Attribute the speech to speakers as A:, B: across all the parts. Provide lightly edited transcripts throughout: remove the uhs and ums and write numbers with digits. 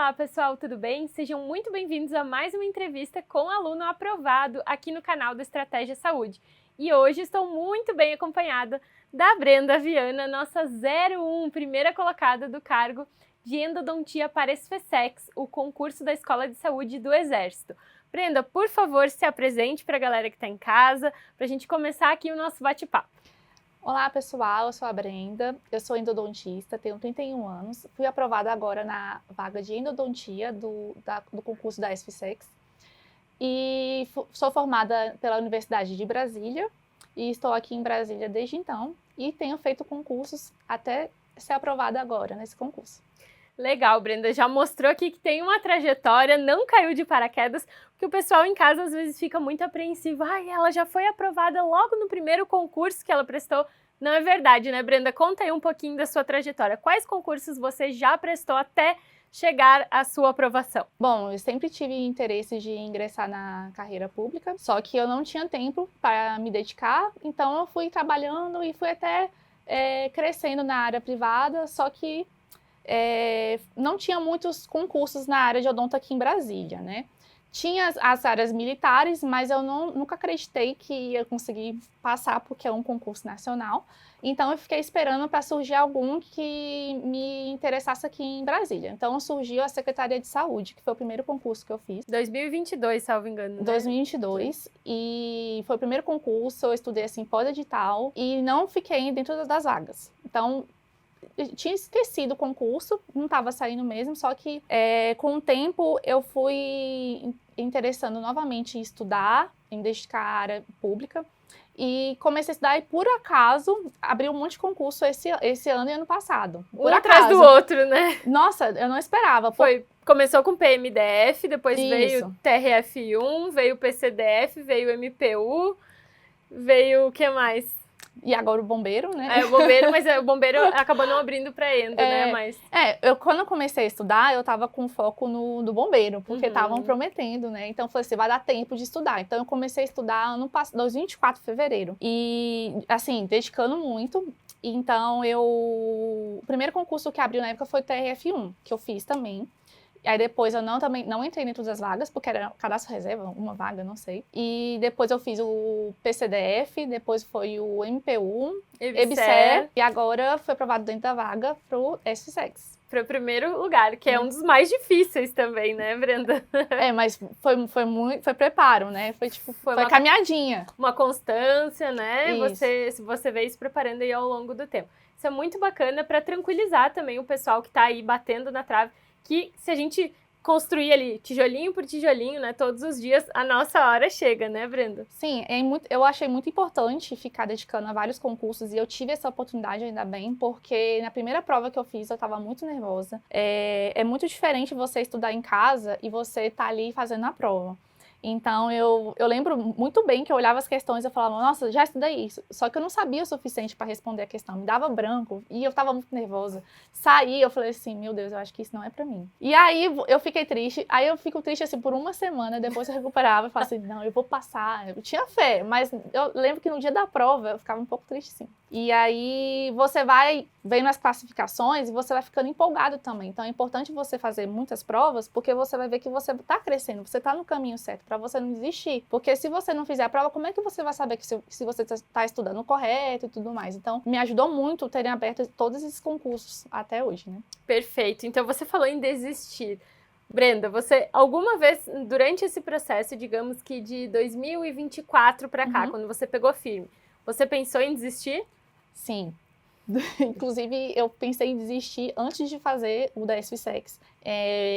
A: Olá pessoal, tudo bem? Sejam muito bem-vindos a mais uma entrevista com aluno aprovado aqui no canal do Estratégia Saúde. E hoje estou muito bem acompanhada da Brenda Viana, nossa 01, primeira colocada do cargo de endodontia para SFSEX, o concurso da Escola de Saúde do Exército. Brenda, por favor, se apresente para a galera que está em casa, para a gente começar aqui o nosso bate-papo.
B: Olá pessoal, eu sou a Brenda, eu sou endodontista, tenho 31 anos, fui aprovada agora na vaga de endodontia do concurso da SFSEX e sou formada pela Universidade de Brasília e estou aqui em Brasília desde então e tenho feito concursos até ser aprovada agora nesse concurso.
A: Legal, Brenda, já mostrou aqui que tem uma trajetória, não caiu de paraquedas, porque o pessoal em casa às vezes fica muito apreensivo. Ai, ela já foi aprovada logo no primeiro concurso que ela prestou. Não é verdade, né, Brenda? Conta aí um pouquinho da sua trajetória. Quais concursos você já prestou até chegar à sua aprovação?
B: Bom, eu sempre tive interesse de ingressar na carreira pública, só que eu não tinha tempo para me dedicar, então eu fui trabalhando e fui até crescendo na área privada, só que não tinha muitos concursos na área de odonto aqui em Brasília, né? Tinha as áreas militares, mas eu nunca acreditei que ia conseguir passar, porque é um concurso nacional. Então, eu fiquei esperando para surgir algum que me interessasse aqui em Brasília. Então, surgiu a Secretaria de Saúde, que foi o primeiro concurso que eu fiz.
A: 2022, salvo engano, né?
B: 2022, e foi o primeiro concurso, eu estudei assim pós-edital e não fiquei dentro das vagas. Então, tinha esquecido o concurso, não estava saindo mesmo, só que com o tempo eu fui interessando novamente em estudar, em dedicar à área pública e comecei a estudar e por acaso abriu um monte de concurso esse ano e ano passado.
A: Um atrás do outro, né?
B: Nossa, eu não esperava.
A: Começou com PMDF, depois
B: Isso.
A: Veio TRF1, veio PCDF, veio MPU, veio o que mais?
B: E agora o bombeiro, né?
A: O bombeiro, mas o bombeiro acabou não abrindo para endo, né? Mas...
B: quando eu comecei a estudar, eu tava com foco no bombeiro, porque estavam prometendo, né? Então, eu falei assim, vai dar tempo de estudar. Então, eu comecei a estudar ano passado, 24 de fevereiro. E, assim, dedicando muito. Então, o primeiro concurso que abriu na época foi o TRF1, que eu fiz também. Aí depois eu também não entrei dentro das vagas, porque era cadastro reserva, uma vaga, não sei. E depois eu fiz o PCDF, depois foi o MPU, EBSER, e agora foi aprovado dentro da vaga pro SFSEX.
A: Para o primeiro lugar, que é um dos mais difíceis também, né, Brenda?
B: Mas foi preparo, né? Foi uma caminhadinha.
A: Uma constância, né?
B: Isso.
A: Você veio se preparando aí ao longo do tempo. Isso é muito bacana para tranquilizar também o pessoal que está aí batendo na trave, que se a gente construir ali tijolinho por tijolinho, né, todos os dias, a nossa hora chega, né, Brenda?
B: Sim, eu achei muito importante ficar dedicando a vários concursos e eu tive essa oportunidade ainda bem, porque na primeira prova que eu fiz eu estava muito nervosa. É muito diferente você estudar em casa e você tá ali fazendo a prova. Então, eu lembro muito bem que eu olhava as questões e eu falava, nossa, já estudei isso. Só que eu não sabia o suficiente para responder a questão. Me dava branco e eu estava muito nervosa. Saí, eu falei assim, meu Deus, eu acho que isso não é para mim. E aí, eu fiquei triste. Aí, eu fico triste, assim, por uma semana. Depois, eu recuperava e falava assim, não, eu vou passar. Eu tinha fé, mas eu lembro que no dia da prova, eu ficava um pouco triste, sim. E aí, você vai vendo as classificações e você vai ficando empolgado também. Então, é importante você fazer muitas provas, porque você vai ver que você está crescendo, você está no caminho certo, para você não desistir. Porque se você não fizer a prova, como é que você vai saber que se você está estudando correto e tudo mais? Então, me ajudou muito terem aberto todos esses concursos até hoje, né?
A: Perfeito. Então, você falou em desistir. Brenda, você alguma vez, durante esse processo, digamos que de 2024 para cá, quando você pegou firme, você pensou em desistir?
B: Sim. Inclusive, eu pensei em desistir antes de fazer o da SFSEX.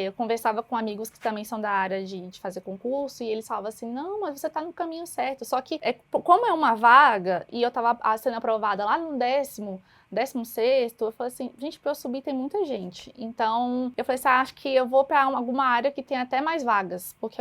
B: Eu conversava com amigos que também são da área de fazer concurso e eles falavam assim, não, mas você tá no caminho certo. Só que, como é uma vaga e eu tava sendo aprovada lá no 16º, eu falei assim, gente, pra eu subir tem muita gente. Então, eu falei assim, acho que eu vou pra alguma área que tem até mais vagas, porque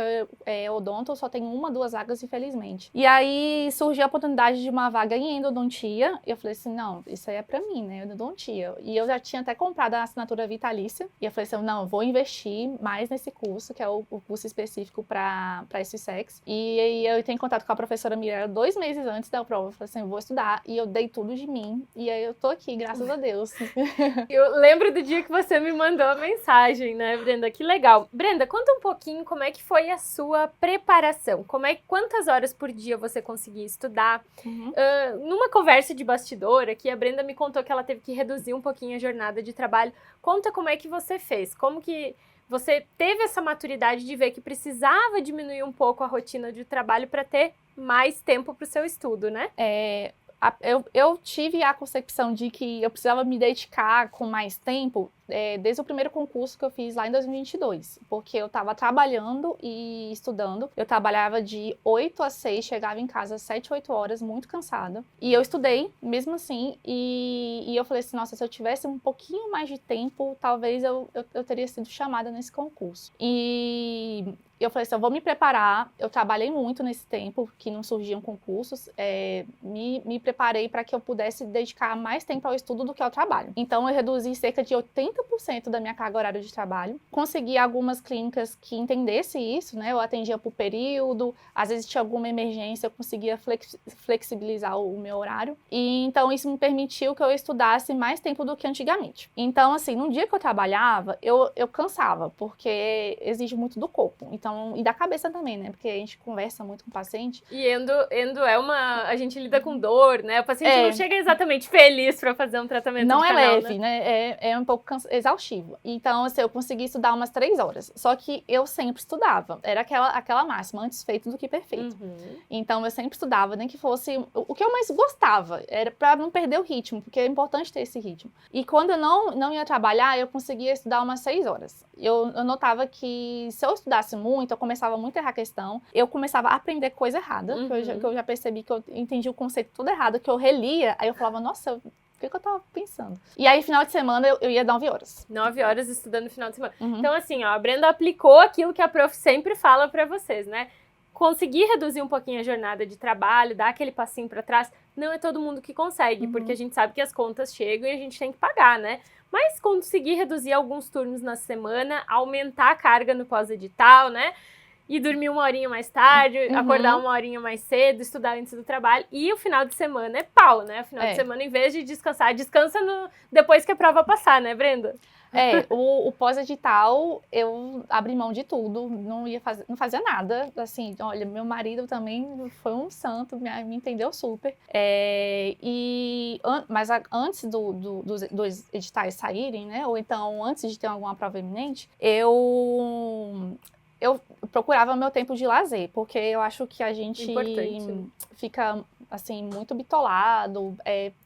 B: odonto só tem 1, 2 vagas, infelizmente. E aí, surgiu a oportunidade de uma vaga em endodontia, e eu falei assim, não, isso aí é pra mim, né, endodontia. E eu já tinha até comprado a assinatura vitalícia, e eu falei assim, não, eu vou investir mais nesse curso, que é o curso específico pra SFSEX. E aí, eu entrei em contato com a professora Mirella 2 meses antes da prova, eu falei assim, eu vou estudar, e eu dei tudo de mim, e aí eu tô aqui, graças a Deus.
A: Eu lembro do dia que você me mandou a mensagem, né, Brenda? Que legal. Brenda, conta um pouquinho como é que foi a sua preparação. Quantas horas por dia você conseguia estudar? Numa conversa de bastidor aqui, a Brenda me contou que ela teve que reduzir um pouquinho a jornada de trabalho. Conta como é que você fez, como que você teve essa maturidade de ver que precisava diminuir um pouco a rotina de trabalho para ter mais tempo para o seu estudo, né?
B: Eu tive a concepção de que eu precisava me dedicar com mais tempo desde o primeiro concurso que eu fiz lá em 2022, porque eu estava trabalhando e estudando. Eu trabalhava de 8 às 6, chegava em casa às 7, 8 horas, muito cansada. E eu estudei, mesmo assim, e eu falei assim, nossa, se eu tivesse um pouquinho mais de tempo, talvez eu teria sido chamada nesse concurso. E eu falei assim, eu vou me preparar. Eu trabalhei muito nesse tempo que não surgiam concursos, me preparei para que eu pudesse dedicar mais tempo ao estudo do que ao trabalho. Então eu reduzi cerca de 80% da minha carga horária de trabalho. Consegui algumas clínicas que entendessem isso, né? Eu atendia por período, às vezes tinha alguma emergência, eu conseguia flexibilizar o meu horário. E então isso me permitiu que eu estudasse mais tempo do que antigamente. Então, assim, num dia que eu trabalhava, eu cansava, porque exige muito do corpo. Então, e da cabeça também, né? Porque a gente conversa muito com o paciente.
A: E endo a gente lida com dor, né? O paciente não chega exatamente feliz para fazer um tratamento
B: não
A: de
B: é
A: canal,
B: leve, né? É um pouco exaustivo. Então, assim, eu consegui estudar umas 3 horas. Só que eu sempre estudava. Era aquela máxima, antes feito do que perfeito. Então, eu sempre estudava, nem que fosse... O que eu mais gostava era para não perder o ritmo, porque é importante ter esse ritmo. E quando eu não ia trabalhar, eu conseguia estudar umas 6 horas. Eu notava que se eu estudasse muito, eu começava muito a errar a questão, eu começava a aprender coisa errada, que eu já percebi que eu entendi o conceito tudo errado, que eu relia, aí eu falava, nossa, o que eu tava pensando? E aí, final de semana, eu ia 9 horas.
A: 9 horas estudando no final de semana. Então, assim, ó, a Brenda aplicou aquilo que a prof sempre fala pra vocês, né? Conseguir reduzir um pouquinho a jornada de trabalho, dar aquele passinho pra trás, não é todo mundo que consegue, porque a gente sabe que as contas chegam e a gente tem que pagar, né? Mas conseguir reduzir alguns turnos na semana, aumentar a carga no pós-edital, né? E dormir uma horinha mais tarde, acordar uma horinha mais cedo, estudar antes do trabalho. E o final de semana é pau, né? O final de semana, em vez de descansar, descansa depois que a prova passar, né, Brenda?
B: O pós-edital, eu abri mão de tudo, não fazia nada. Assim, olha, meu marido também foi um santo, me entendeu super. Mas antes dos editais saírem, né? Ou então, antes de ter alguma prova iminente, eu procurava meu tempo de lazer, porque eu acho que a gente fica, assim, muito bitolado,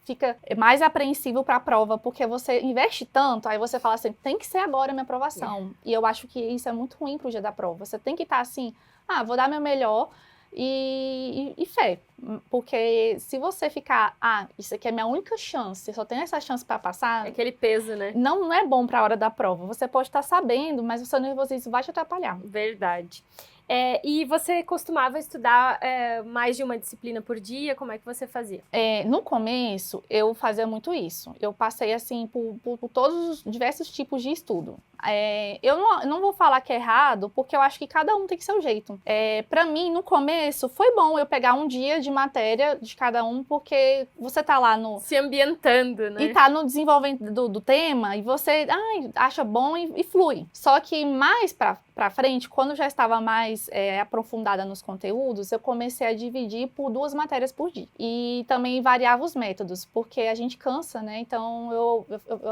B: fica mais apreensivo para a prova, porque você investe tanto, aí você fala assim, tem que ser agora a minha aprovação. E eu acho que isso é muito ruim pro dia da prova. Você tem que estar assim, vou dar meu melhor e fé. Porque se você ficar, isso aqui é minha única chance, só tenho essa chance para passar...
A: É aquele peso, né?
B: Não é bom para a hora da prova. Você pode estar sabendo, mas o seu nervosismo vai te atrapalhar.
A: Verdade. E você costumava estudar mais de uma disciplina por dia? Como é que você fazia?
B: No começo, eu fazia muito isso. Eu passei, assim, por todos os diversos tipos de estudo. Eu não vou falar que é errado, porque eu acho que cada um tem seu jeito. Para mim, no começo, foi bom eu pegar um dia de matéria de cada um, porque você tá lá
A: se ambientando, né?
B: E tá no desenvolvimento do tema, e você acha bom e flui. Só que mais pra frente, quando eu já estava mais aprofundada nos conteúdos, eu comecei a dividir por 2 matérias por dia. E também variava os métodos, porque a gente cansa, né? Então, eu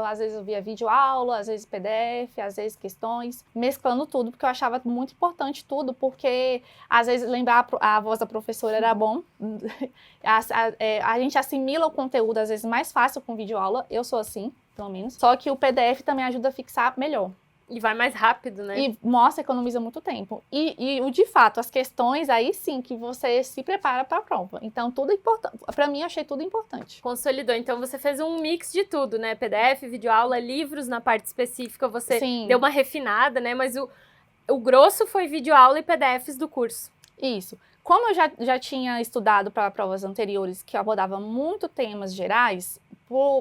B: às vezes eu via videoaula, às vezes PDF, às vezes questões, mesclando tudo, porque eu achava muito importante tudo, porque às vezes lembrar a voz da professora era bom. A gente assimila o conteúdo, às vezes, mais fácil com videoaula. Eu sou assim, pelo menos. Só que o PDF também ajuda a fixar melhor.
A: E vai mais rápido, né?
B: E economiza muito tempo. E de fato, as questões, aí sim, que você se prepara para a prova. Então, tudo é importante. Para mim, achei tudo importante.
A: Consolidou. Então, você fez um mix de tudo, né? PDF, videoaula, livros na parte específica. Você deu uma refinada, né? Mas o grosso foi videoaula e PDFs do curso.
B: Isso. Como eu já tinha estudado para provas anteriores que abordavam muito temas gerais,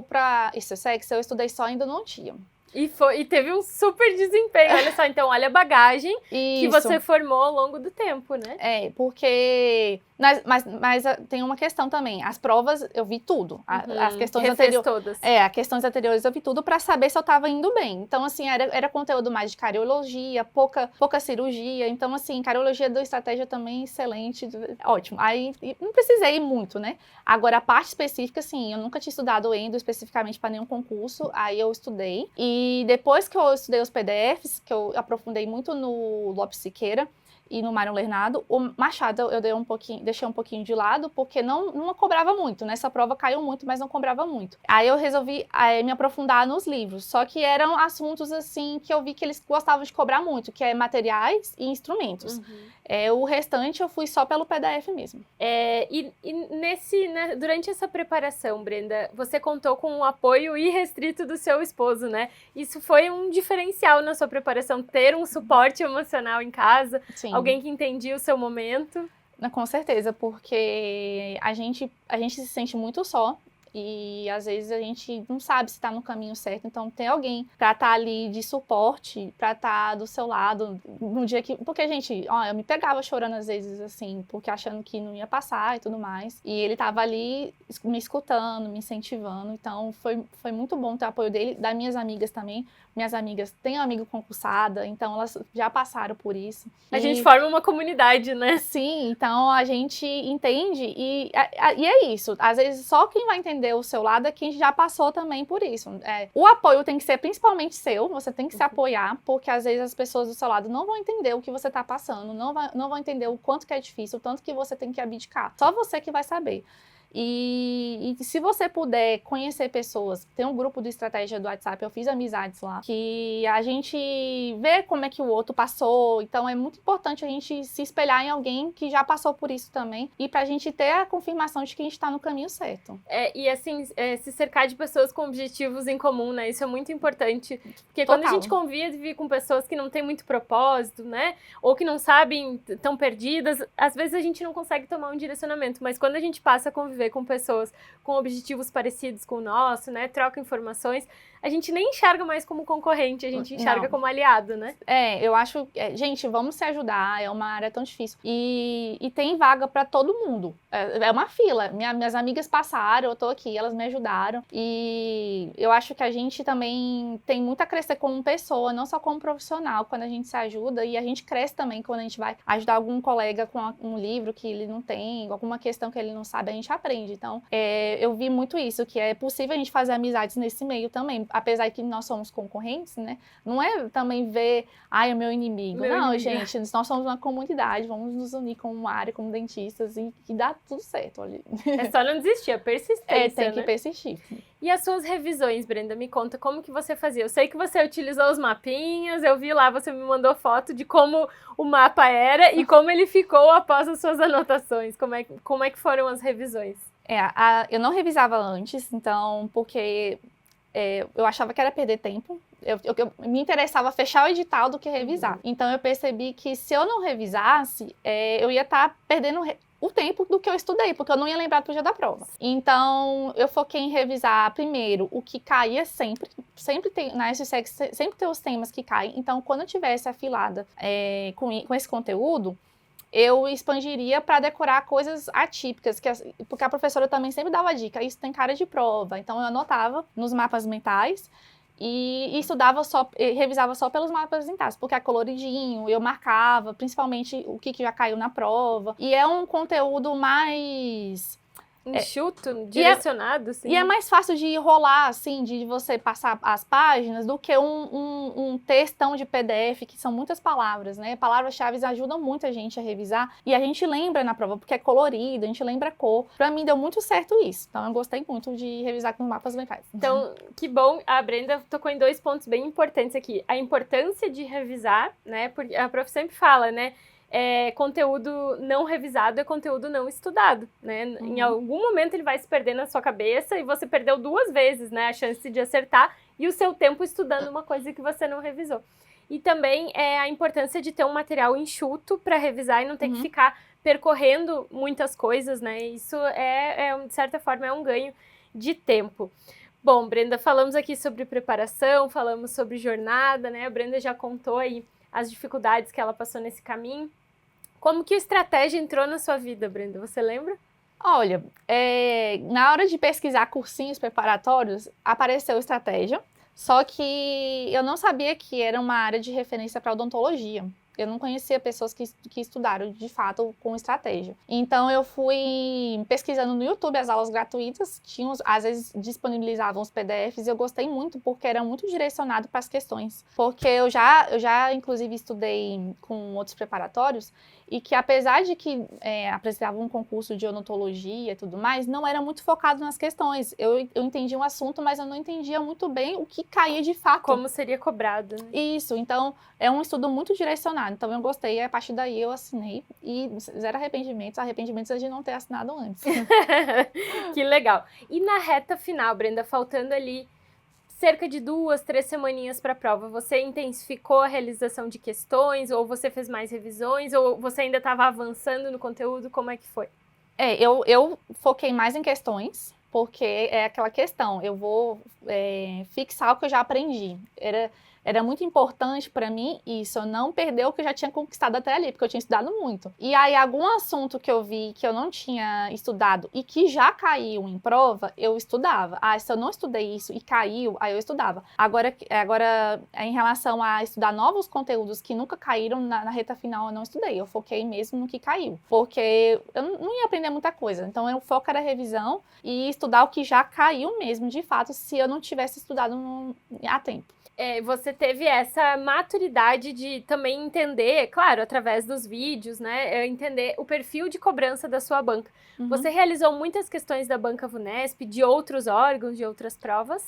B: para ICSEX eu estudei só endodontia.
A: E teve um super desempenho, olha só. Então, olha a bagagem que você formou ao longo do tempo, né?
B: Porque... Mas tem uma questão também. As provas, eu vi tudo. As questões
A: todas.
B: As questões anteriores eu vi tudo pra saber se eu tava indo bem. Então, assim, era conteúdo mais de cardiologia, pouca cirurgia. Então, assim, cardiologia do estratégia também excelente, ótimo. Aí, não precisei ir muito, né? Agora, a parte específica, assim, eu nunca tinha estudado endo especificamente para nenhum concurso. Aí eu estudei. E depois que eu estudei os PDFs, que eu aprofundei muito no Lopes Siqueira, e no Mário Lernado, o Machado eu deixei um pouquinho de lado, porque não cobrava muito, né? Essa prova caiu muito, mas não cobrava muito. Aí eu resolvi me aprofundar nos livros, só que eram assuntos, assim, que eu vi que eles gostavam de cobrar muito, que é materiais e instrumentos. O restante eu fui só pelo PDF mesmo.
A: Durante essa preparação, Brenda, você contou com o apoio irrestrito do seu esposo, né? Isso foi um diferencial na sua preparação, ter um suporte emocional em casa.
B: Sim.
A: Alguém que entendia o seu momento?
B: Com certeza, porque a gente se sente muito só. E às vezes a gente não sabe se está no caminho certo, então tem alguém para estar ali de suporte, para estar do seu lado no dia que... Porque, gente, eu me pegava chorando às vezes, assim, porque achando que não ia passar e tudo mais. E ele tava ali me escutando, me incentivando, então foi muito bom ter o apoio dele, das minhas amigas também. Minhas amigas têm uma amiga concursada, então elas já passaram por isso.
A: A gente forma uma comunidade, né?
B: Sim, então a gente entende e é isso. Às vezes só quem vai entender o seu lado é quem já passou também por isso. O apoio tem que ser principalmente seu, você tem que se apoiar, porque às vezes as pessoas do seu lado não vão entender o que você tá passando, não vão entender o quanto que é difícil, o tanto que você tem que abdicar. Só você que vai saber. E se você puder conhecer pessoas, tem um grupo de estratégia do WhatsApp, eu fiz amizades lá, que a gente vê como é que o outro passou, então é muito importante a gente se espelhar em alguém que já passou por isso também, e pra gente ter a confirmação de que a gente tá no caminho certo.
A: E assim, se cercar de pessoas com objetivos em comum, né, isso é muito importante, porque
B: Total.
A: Quando a gente convive com pessoas que não têm muito propósito, né, ou que não sabem, estão perdidas, às vezes a gente não consegue tomar um direcionamento, mas quando a gente passa a conviver com pessoas com objetivos parecidos com o nosso, né? Troca informações, a gente nem enxerga mais como concorrente, a gente enxerga como aliado, né?
B: Eu acho... gente, vamos se ajudar, é uma área tão difícil. E tem vaga pra todo mundo. É uma fila. Minhas amigas passaram, eu tô aqui, elas me ajudaram. E eu acho que a gente também tem muito a crescer como pessoa, não só como profissional, quando a gente se ajuda. E a gente cresce também quando a gente vai ajudar algum colega com um livro que ele não tem, alguma questão que ele não sabe, a gente aprende. Então, eu vi muito isso, que é possível a gente fazer amizades nesse meio também. Apesar que nós somos concorrentes, né? Não é também ver, é meu inimigo. Gente, nós somos uma comunidade, vamos nos unir como uma área, como dentistas, e dá tudo certo. Olha.
A: É só não desistir, é persistência,
B: tem que persistir.
A: E as suas revisões, Brenda? Me conta como que você fazia. Eu sei que você utilizou os mapinhas, eu vi lá, você me mandou foto de como o mapa era e como ele ficou após as suas anotações. Como é que foram as revisões?
B: Eu não revisava antes, então, porque... eu achava que era perder tempo. Eu me interessava fechar o edital do que revisar. Então, eu percebi que se eu não revisasse, eu ia estar perdendo o tempo do que eu estudei, porque eu não ia lembrar pro dia da prova. Então, eu foquei em revisar primeiro o que caía sempre. Sempre tem, na SSEC, sempre tem os temas que caem. Então, quando eu tivesse afilada com esse conteúdo, eu expandiria para decorar coisas atípicas, porque a professora também sempre dava dica, isso tem cara de prova. Então eu anotava nos mapas mentais e estudava revisava só pelos mapas mentais, porque é coloridinho, eu marcava, principalmente o que já caiu na prova. E é um conteúdo mais...
A: enxuto, direcionado, assim.
B: E é mais fácil de rolar, assim, de você passar as páginas, do que um textão de PDF, que são muitas palavras, né? Palavras-chave ajudam muito a gente a revisar, e a gente lembra na prova, porque é colorido, a gente lembra a cor. Pra mim, deu muito certo isso. Então, eu gostei muito de revisar com mapas mentais.
A: Então, que bom. A Brenda tocou em 2 pontos bem importantes aqui. A importância de revisar, né? Porque a prof sempre fala, né? Conteúdo não revisado é conteúdo não estudado, né? Em algum momento ele vai se perder na sua cabeça e você perdeu 2 vezes, né? A chance de acertar e o seu tempo estudando uma coisa que você não revisou. E também a importância de ter um material enxuto para revisar e não ter que ficar percorrendo muitas coisas, né? Isso de certa forma, é um ganho de tempo. Bom, Brenda, falamos aqui sobre preparação, falamos sobre jornada, né? A Brenda já contou aí as dificuldades que ela passou nesse caminho. Como que a estratégia entrou na sua vida, Brenda? Você lembra?
B: Olha, na hora de pesquisar cursinhos preparatórios, apareceu estratégia, só que eu não sabia que era uma área de referência para odontologia. Eu não conhecia pessoas que estudaram, de fato, com estratégia. Então, eu fui pesquisando no YouTube as aulas gratuitas, às vezes disponibilizavam os PDFs, e eu gostei muito, porque era muito direcionado para as questões. Porque eu já, inclusive, estudei com outros preparatórios, e que apesar de que apresentavam um concurso de odontologia e tudo mais, não era muito focado nas questões. Eu entendia um assunto, mas eu não entendia muito bem o que caía de fato.
A: Como seria cobrado, né?
B: Isso, então é um estudo muito direcionado. Então eu gostei, e a partir daí eu assinei, e zero arrependimentos é de não ter assinado antes.
A: Que legal. E na reta final, Brenda, faltando ali cerca de 2, 3 semaninhas para a prova, você intensificou a realização de questões, ou você fez mais revisões, ou você ainda estava avançando no conteúdo? Como é que foi?
B: Eu foquei mais em questões, porque é aquela questão, eu vou fixar o que eu já aprendi. Era muito importante para mim isso, eu não perder o que eu já tinha conquistado até ali, porque eu tinha estudado muito. E aí, algum assunto que eu vi que eu não tinha estudado e que já caiu em prova, eu estudava. Se eu não estudei isso e caiu, aí eu estudava. Agora em relação a estudar novos conteúdos que nunca caíram, na reta final eu não estudei. Eu foquei mesmo no que caiu, porque eu não ia aprender muita coisa. Então, o foco era revisão e estudar o que já caiu mesmo, de fato, se eu não tivesse estudado a tempo.
A: Você teve essa maturidade de também entender, claro, através dos vídeos, né, entender o perfil de cobrança da sua banca.
B: Uhum.
A: Você realizou muitas questões da banca VUNESP, de outros órgãos, de outras provas?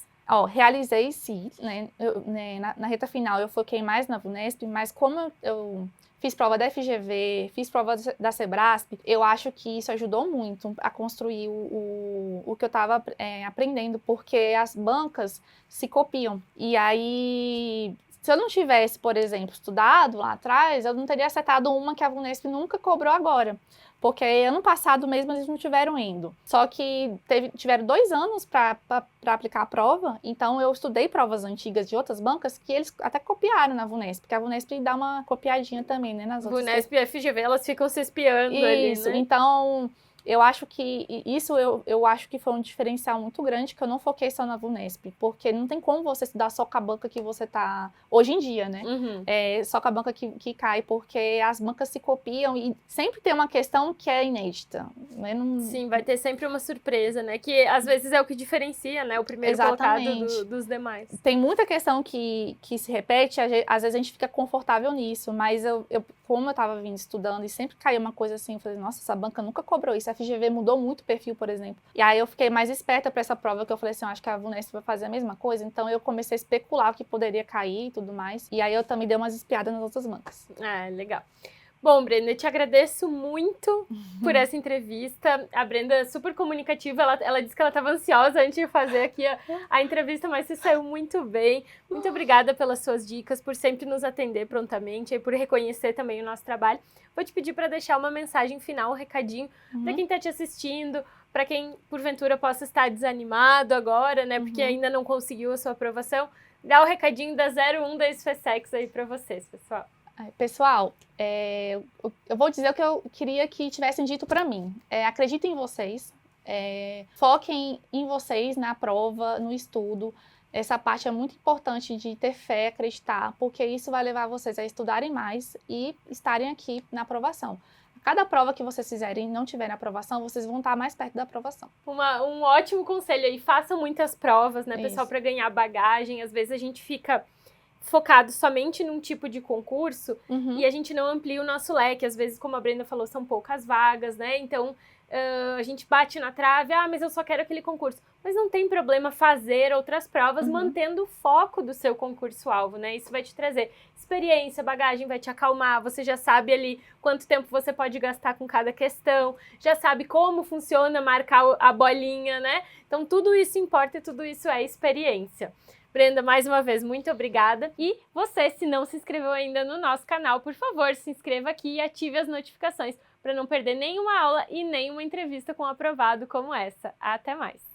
B: Realizei sim, né, na reta final eu foquei mais na VUNESP, mas como eu fiz prova da FGV, fiz prova da Sebrasp, eu acho que isso ajudou muito a construir o que eu estava aprendendo, porque as bancas se copiam. E aí, se eu não tivesse, por exemplo, estudado lá atrás, eu não teria acertado uma que a VUNESP nunca cobrou agora. Porque ano passado mesmo eles não tiveram indo. Só que tiveram 2 anos para aplicar a prova, então eu estudei provas antigas de outras bancas que eles até copiaram na VUNESP, porque a VUNESP dá uma copiadinha também, né, nas outras.
A: VUNESP e FGV, elas ficam se espiando ali, né?
B: Então eu acho que eu acho que foi um diferencial muito grande, que eu não foquei só na VUNESP, porque não tem como você estudar só com a banca que você tá hoje em dia, né?
A: Uhum.
B: Só com a banca que cai, porque as bancas se copiam e sempre tem uma questão que é inédita, né?
A: Sim, vai ter sempre uma surpresa, né? Que às vezes é o que diferencia, né? O primeiro colocado dos demais.
B: Tem muita questão que se repete, às vezes a gente fica confortável nisso, mas como eu estava vindo estudando e sempre caía uma coisa assim, eu falei, nossa, essa banca nunca cobrou isso, a FGV mudou muito o perfil, por exemplo. E aí eu fiquei mais esperta para essa prova, que eu falei assim, eu acho que a VUNESP vai fazer a mesma coisa, então eu comecei a especular o que poderia cair e tudo mais, e aí eu também dei umas espiadas nas outras bancas.
A: Legal. Bom, Brenda, eu te agradeço muito por essa entrevista. A Brenda é super comunicativa, ela disse que ela estava ansiosa antes de fazer aqui a entrevista, mas você saiu muito bem. Muito obrigada pelas suas dicas, por sempre nos atender prontamente e por reconhecer também o nosso trabalho. Vou te pedir para deixar uma mensagem final, um recadinho para quem está te assistindo, para quem, porventura, possa estar desanimado agora, né, porque ainda não conseguiu a sua aprovação. Dá o recadinho da 01 da SFSEX aí para vocês, pessoal.
B: Pessoal, eu vou dizer o que eu queria que tivessem dito para mim. Acreditem em vocês, foquem em vocês na prova, no estudo. Essa parte é muito importante de ter fé, acreditar, porque isso vai levar vocês a estudarem mais e estarem aqui na aprovação. Cada prova que vocês fizerem e não tiverem aprovação, vocês vão estar mais perto da aprovação.
A: Um ótimo conselho aí, façam muitas provas, né, pessoal,
B: Isso.
A: para ganhar bagagem. Às vezes a gente fica focado somente num tipo de concurso e a gente não amplia o nosso leque. Às vezes, como a Brenda falou, são poucas vagas, né? Então, a gente bate na trave, mas eu só quero aquele concurso. Mas não tem problema fazer outras provas mantendo o foco do seu concurso-alvo, né? Isso vai te trazer experiência, bagagem, vai te acalmar, você já sabe ali quanto tempo você pode gastar com cada questão, já sabe como funciona marcar a bolinha, né? Então, tudo isso importa e tudo isso é experiência. Brenda, mais uma vez, muito obrigada. E você, se não se inscreveu ainda no nosso canal, por favor, se inscreva aqui e ative as notificações para não perder nenhuma aula e nenhuma entrevista com um aprovado como essa. Até mais!